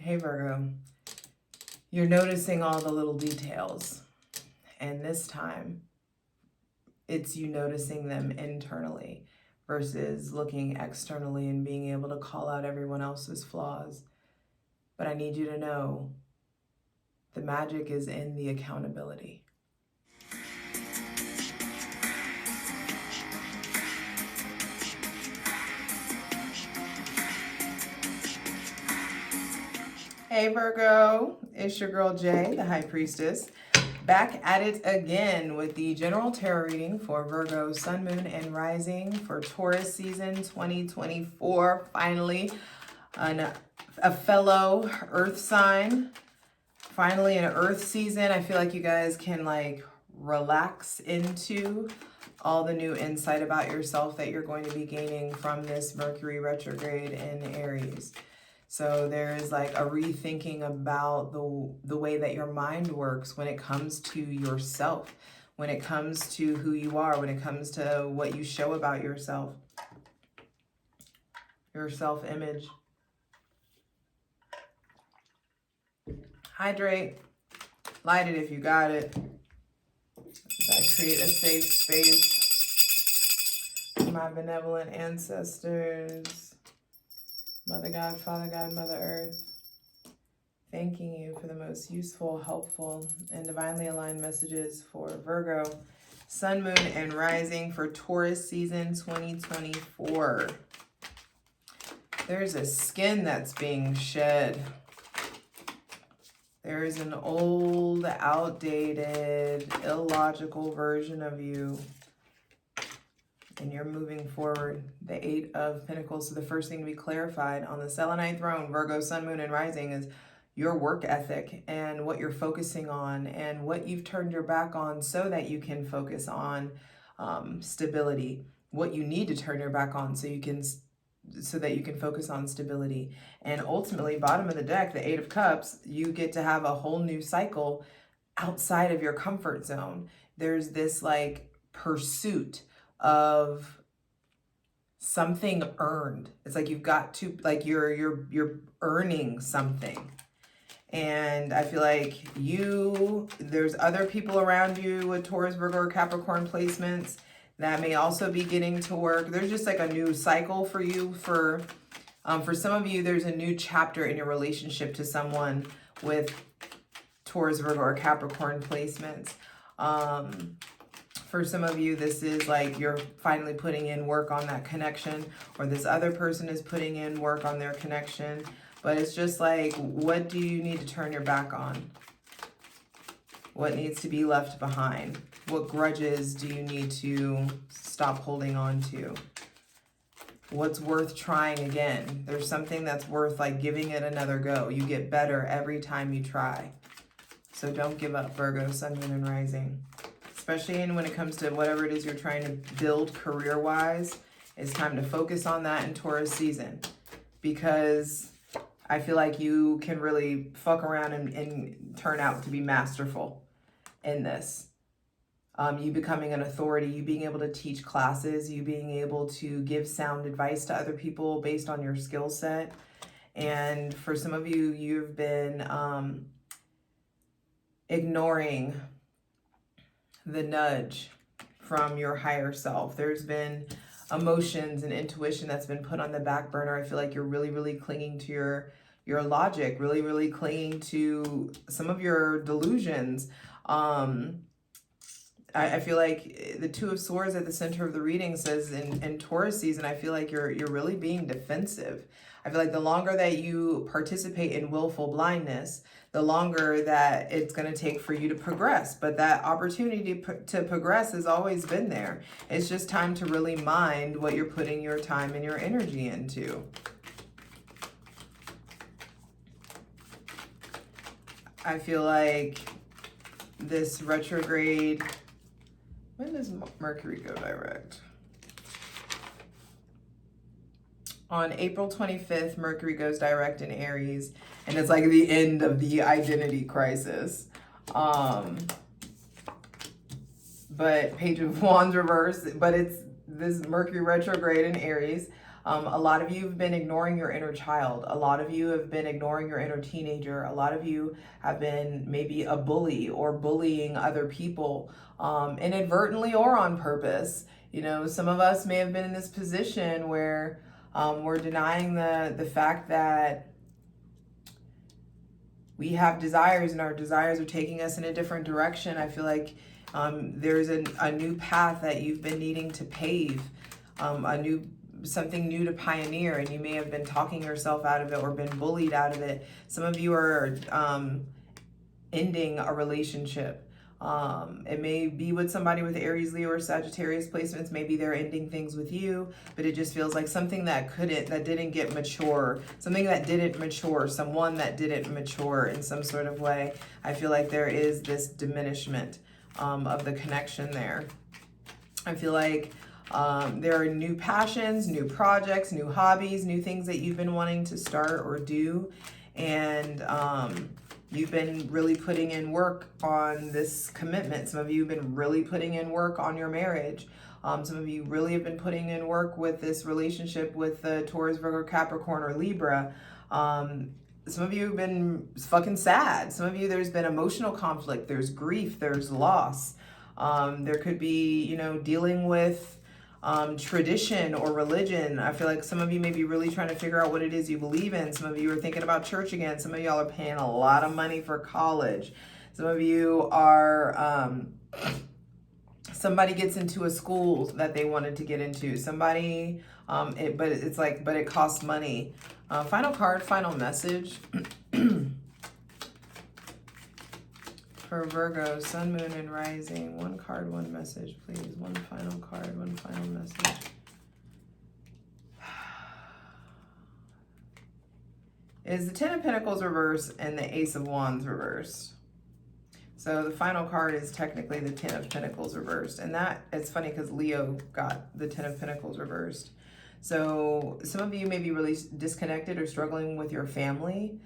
Hey Virgo, you're noticing all the little details, and this time it's you noticing them internally versus looking externally and being able to call out everyone else's flaws. But I need you to know the magic is in the accountability. Hey Virgo, it's your girl Jay, the High Priestess, back at it again with the general tarot reading for Virgo, Sun, Moon, and Rising for Taurus season 2024. Finally, a fellow Earth sign. Finally, an Earth season. I feel like you guys can relax into all the new insight about yourself that you're going to be gaining from this Mercury retrograde in Aries. So there is a rethinking about the way that your mind works when it comes to yourself, when it comes to who you are, when it comes to what you show about yourself, your self-image. Hydrate, light it if you got it. Create a safe space for my benevolent ancestors. Mother God, Father God, Mother Earth, thanking you for the most useful, helpful, and divinely aligned messages for Virgo, Sun, Moon, and Rising for Taurus season 2024. There's a skin that's being shed. There is an old, outdated, illogical version of you. And you're moving forward. The Eight of Pentacles. So the first thing to be clarified on the Selenite throne, Virgo, Sun, Moon, and Rising, is your work ethic and what you're focusing on and what you've turned your back on so that you can focus on stability. What you need to turn your back on so that you can focus on stability. And ultimately, bottom of the deck, the Eight of Cups, you get to have a whole new cycle outside of your comfort zone. There's this pursuit of something earned. It's you've got to you're earning something. And I feel like there's other people around you with Taurus, Virgo, or Capricorn placements that may also be getting to work. There's just a new cycle for you. For some of you, there's a new chapter in your relationship to someone with Taurus, Virgo, or Capricorn placements. For some of you, this is you're finally putting in work on that connection, or this other person is putting in work on their connection. But it's just what do you need to turn your back on? What needs to be left behind? What grudges do you need to stop holding on to? What's worth trying again? There's something that's worth giving it another go. You get better every time you try. So don't give up, Virgo, Sun, Moon, and Rising. Especially when it comes to whatever it is you're trying to build career-wise. It's time to focus on that in Taurus season, because I feel like you can really fuck around and turn out to be masterful in this. You becoming an authority, you being able to teach classes, you being able to give sound advice to other people based on your skill set. And for some of you, you've been ignoring the nudge from your higher self. There's been emotions and intuition that's been put on the back burner. I feel like you're really, really clinging to your logic, really, really clinging to some of your delusions. I feel like the Two of Swords at the center of the reading says in Taurus season, I feel like you're really being defensive. I feel like the longer that you participate in willful blindness, the longer that it's going to take for you to progress. But that opportunity to progress has always been there. It's just time to really mind what you're putting your time and your energy into. I feel like this retrograde... When does Mercury go direct? On April 25th, Mercury goes direct in Aries, and it's the end of the identity crisis. But Page of Wands reverse, but it's this Mercury retrograde in Aries. A lot of you have been ignoring your inner child. A lot of you have been ignoring your inner teenager. A lot of you have been maybe a bully or bullying other people, inadvertently or on purpose. You know, some of us may have been in this position where we're denying the fact that we have desires, and our desires are taking us in a different direction. I feel like there's a new path that you've been needing to pave, something new to pioneer, and you may have been talking yourself out of it or been bullied out of it. Some of you are ending a relationship. It may be with somebody with Aries, Leo, or Sagittarius placements. Maybe they're ending things with you, but it just feels like something that didn't get mature, something that didn't mature, someone that didn't mature in some sort of way. I feel like there is this diminishment of the connection there. I feel like there are new passions, new projects, new hobbies, new things that you've been wanting to start or do, and you've been really putting in work on this commitment. Some of you have been really putting in work on your marriage. Some of you really have been putting in work with this relationship with the Taurus, Virgo, Capricorn, or Libra. Some of you have been fucking sad. Some of you, there's been emotional conflict. There's grief. There's loss. There could be, you know, dealing with tradition or religion. I feel like some of you may be really trying to figure out what it is you believe in. Some of you are thinking about church again. Some of y'all are paying a lot of money for college. Some of you are, somebody gets into a school that they wanted to get into. Somebody, but it costs money. Final card, final message. For Virgo, Sun, Moon, and Rising. One card, one message, please. One final card, one final message. Is the Ten of Pentacles reversed and the Ace of Wands reversed. So the final card is technically the Ten of Pentacles reversed. And that, it's funny because Leo got the Ten of Pentacles reversed. So some of you may be really disconnected or struggling with your family.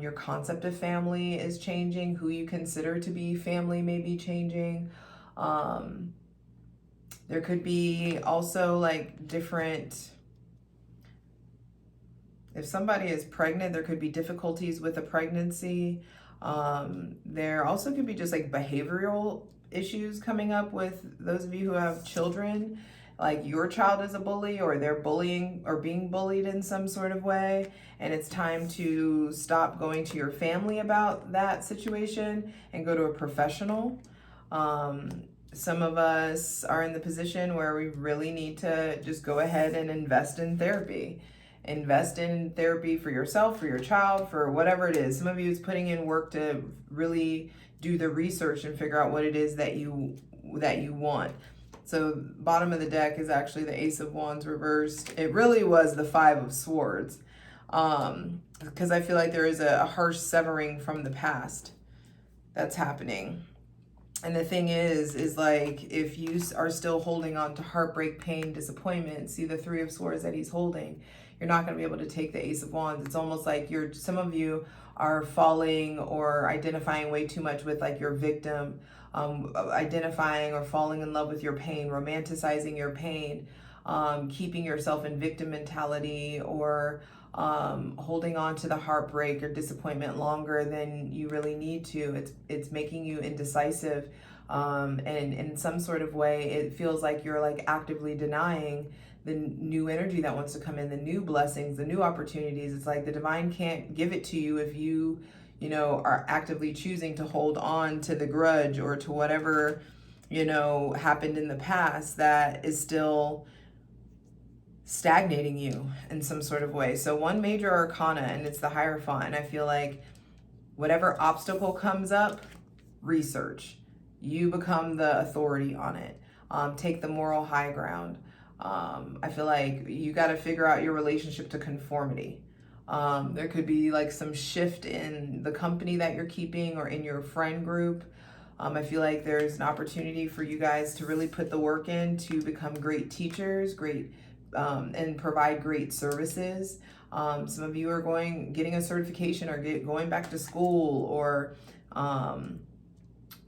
Your concept of family is changing. Who you consider to be family may be changing. There could be also like different, if somebody is pregnant, there could be difficulties with a pregnancy. There also could be just like behavioral issues coming up with those of you who have children. Like your child is a bully, or they're bullying or being bullied in some sort of way, and it's time to stop going to your family about that situation and go to a professional. Some of us are in the position where we really need to just go ahead and invest in therapy. Invest in therapy for yourself, for your child, for whatever it is. Some of you is putting in work to really do the research and figure out what it is that you want. So bottom of the deck is actually the Ace of Wands reversed. It really was the Five of Swords, because I feel like there is a harsh severing from the past that's happening. And the thing is like, if you are still holding on to heartbreak, pain, disappointment, see the Three of Swords that he's holding, you're not going to be able to take the Ace of Wands. It's almost like some of you are falling or identifying way too much with like your victim, identifying or falling in love with your pain, romanticizing your pain, keeping yourself in victim mentality, or holding on to the heartbreak or disappointment longer than you really need to. It's making you indecisive, and in some sort of way it feels like you're like actively denying the new energy that wants to come in, the new blessings, the new opportunities. It's like the divine can't give it to you if you are actively choosing to hold on to the grudge or to whatever, happened in the past that is still stagnating you in some sort of way. So one major arcana, and it's the Hierophant. And I feel like whatever obstacle comes up, research. You become the authority on it. Take the moral high ground. I feel like you got to figure out your relationship to conformity. There could be like some shift in the company that you're keeping or in your friend group. I feel like there's an opportunity for you guys to really put the work in to become great teachers, and provide great services. Some of you are getting a certification or going back to school, or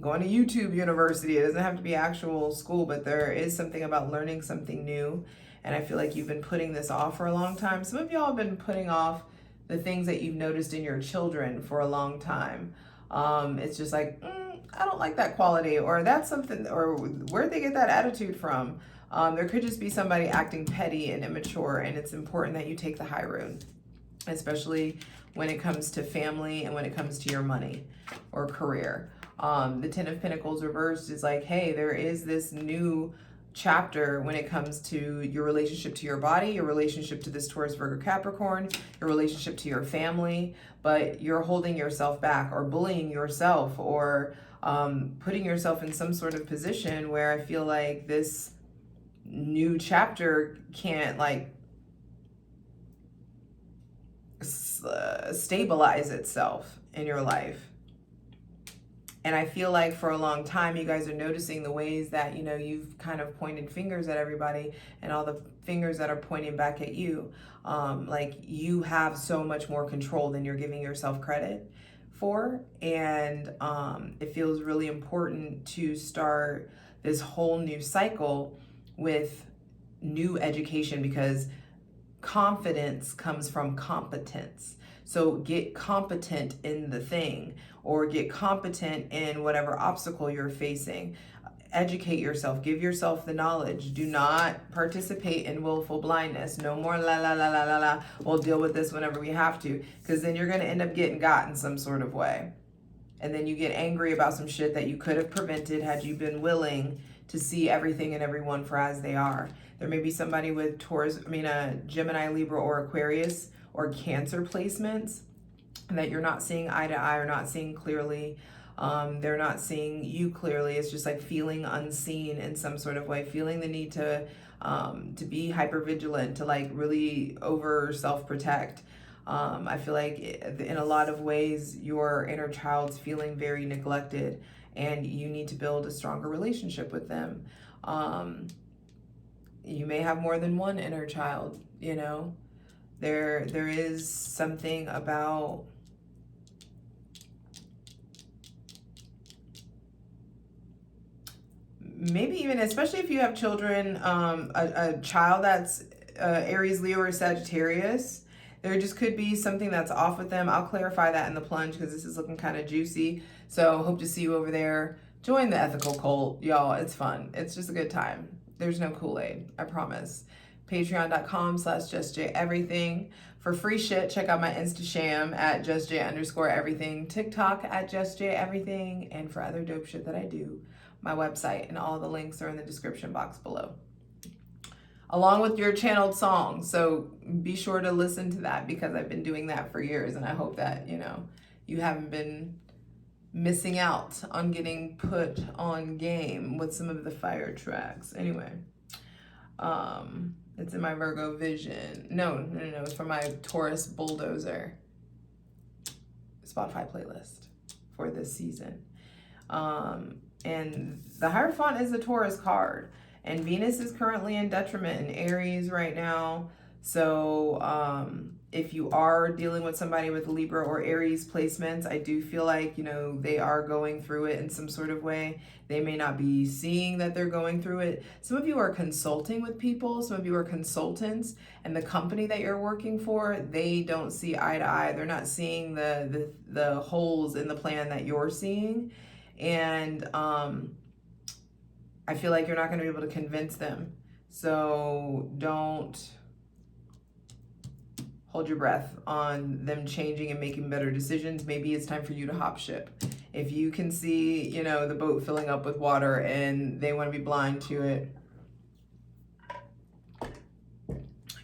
going to YouTube University. It doesn't have to be actual school, but there is something about learning something new. And I feel like you've been putting this off for a long time. Some of y'all have been putting off the things that you've noticed in your children for a long time. It's just like, I don't like that quality, or that's something, or where'd they get that attitude from? There could just be somebody acting petty and immature, and it's important that you take the high road, especially when it comes to family and when it comes to your money or career. The Ten of Pentacles reversed is like, hey, there is this new chapter when it comes to your relationship to your body, your relationship to this Taurus, Virgo, Capricorn, your relationship to your family, but you're holding yourself back or bullying yourself or putting yourself in some sort of position where I feel like this new chapter can't like stabilize itself in your life. And I feel like for a long time, you guys are noticing the ways that, you know, you've kind of pointed fingers at everybody and all the fingers that are pointing back at you. Like you have so much more control than you're giving yourself credit for. And it feels really important to start this whole new cycle with new education, because confidence comes from competence. So get competent in the thing, or get competent in whatever obstacle you're facing. Educate yourself, give yourself the knowledge. Do not participate in willful blindness. No more la la la la la la. We'll deal with this whenever we have to, because then you're going to end up getting got in some sort of way. And then you get angry about some shit that you could have prevented had you been willing to see everything and everyone for as they are. There may be somebody with Taurus, Gemini, Libra, or Aquarius or Cancer placements that you're not seeing eye to eye or not seeing clearly. They're not seeing you clearly. It's just like feeling unseen in some sort of way, feeling the need to be hypervigilant, to like really over self-protect. I feel like in a lot of ways, your inner child's feeling very neglected, and you need to build a stronger relationship with them. You may have more than one inner child, you know. There is something about maybe even, especially if you have children, a child that's Aries, Leo, or Sagittarius, there just could be something that's off with them. I'll clarify that in the plunge because this is looking kind of juicy. So hope to see you over there. Join the ethical cult, y'all. It's fun. It's just a good time. There's no Kool-Aid, I promise. Patreon.com/JustJEverything. For free shit, check out my Instasham at JustJ_everything, TikTok at JustJEverything, and for other dope shit that I do, my website, and all the links are in the description box below, along with your channeled song. So be sure to listen to that, because I've been doing that for years, and I hope that, you know, you haven't been missing out on getting put on game with some of the fire tracks. Anyway, it's in my Virgo vision. No, it's from my Taurus bulldozer Spotify playlist for this season. And the Hierophant is a Taurus card, and Venus is currently in detriment in Aries right now. So if you are dealing with somebody with Libra or Aries placements, I do feel like, you know, they are going through it in some sort of way. They may not be seeing that they're going through it. Some of you are consulting with people. Some of you are consultants, and the company that you're working for, they don't see eye to eye. They're not seeing the holes in the plan that you're seeing. And I feel like you're not going to be able to convince them. So don't hold your breath on them changing and making better decisions. Maybe it's time for you to hop ship. If you can see, you know, the boat filling up with water and they want to be blind to it,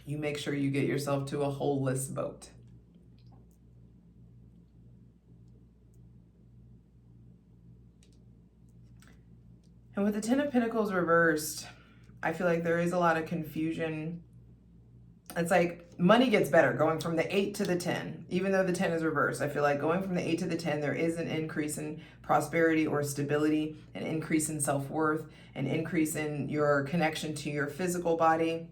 you make sure you get yourself to a holeless boat. And with the Ten of Pentacles reversed, I feel like there is a lot of confusion. It's like money gets better going from the 8 to the 10, even though the 10 is reversed. I feel like going from the 8 to the 10, there is an increase in prosperity or stability, an increase in self-worth, an increase in your connection to your physical body.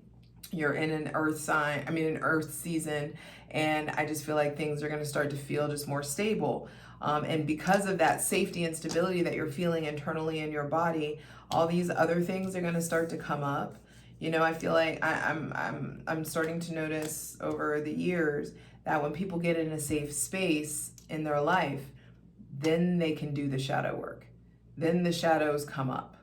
You're in an earth sign, an earth season, and I just feel like things are going to start to feel just more stable. And because of that safety and stability that you're feeling internally in your body, all these other things are going to start to come up. You know, I feel like I'm starting to notice over the years that when people get in a safe space in their life, then they can do the shadow work. Then the shadows come up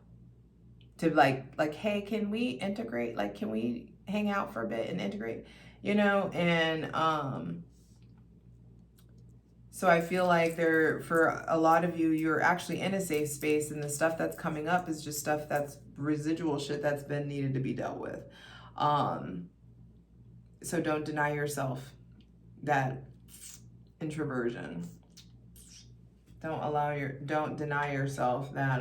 to like, hey, can we integrate? Like, can we hang out for a bit and integrate? You know, and so I feel like for a lot of you, you're actually in a safe space, and the stuff that's coming up is just stuff that's residual shit that's been needed to be dealt with. So don't deny yourself that introversion. Don't deny yourself that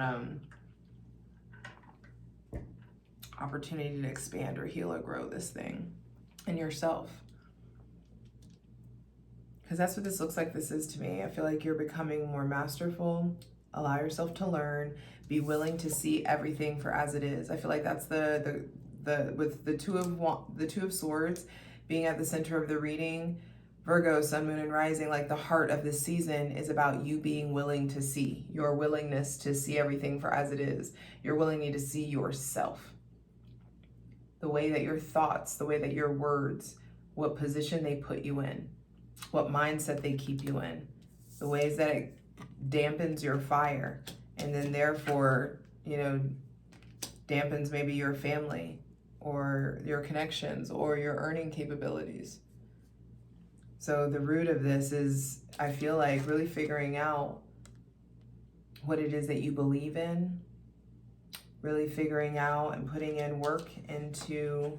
opportunity to expand or heal or grow this thing in yourself. Because that's what this looks like. This is to me. I feel like you're becoming more masterful. Allow yourself to learn. Be willing to see everything for as it is. I feel like that's the with the two of Swords being at the center of the reading. Virgo, Sun, Moon, and Rising, like the heart of this season is about you being willing to see. Your willingness to see everything for as it is. Your willingness to see yourself. The way that your thoughts, the way that your words, what position they put you in, what mindset they keep you in, the ways that it dampens your fire, and then therefore, you know, dampens maybe your family or your connections or your earning capabilities. So the root of this is, I feel like, really figuring out what it is that you believe in, really figuring out and putting in work into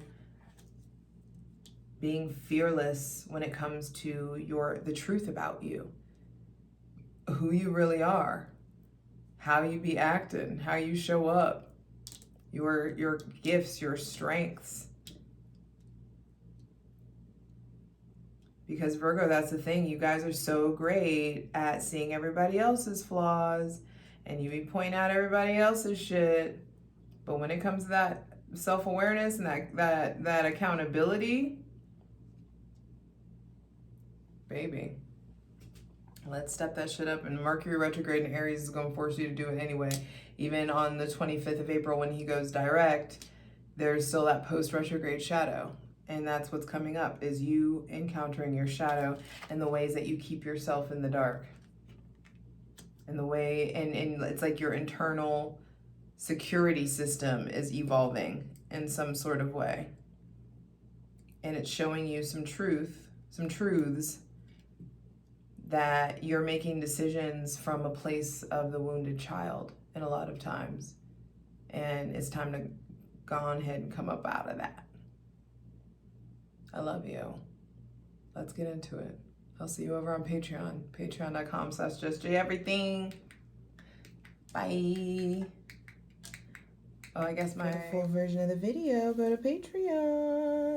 being fearless when it comes to the truth about you, who you really are, how you be acting, how you show up, your gifts, your strengths. Because Virgo, that's the thing, you guys are so great at seeing everybody else's flaws, and you be pointing out everybody else's shit, but when it comes to that self-awareness and that accountability, baby, let's step that shit up. And Mercury retrograde in Aries is going to force you to do it anyway. Even on the 25th of April when he goes direct, there's still that post-retrograde shadow. And that's what's coming up, is you encountering your shadow and the ways that you keep yourself in the dark. And the way, and it's like your internal security system is evolving in some sort of way. And it's showing you some truths, that you're making decisions from a place of the wounded child in a lot of times. And it's time to go on ahead and come up out of that. I love you. Let's get into it. I'll see you over on Patreon. Patreon.com/JustJEverything. Bye. Oh, I guess my full version of the video, go to Patreon.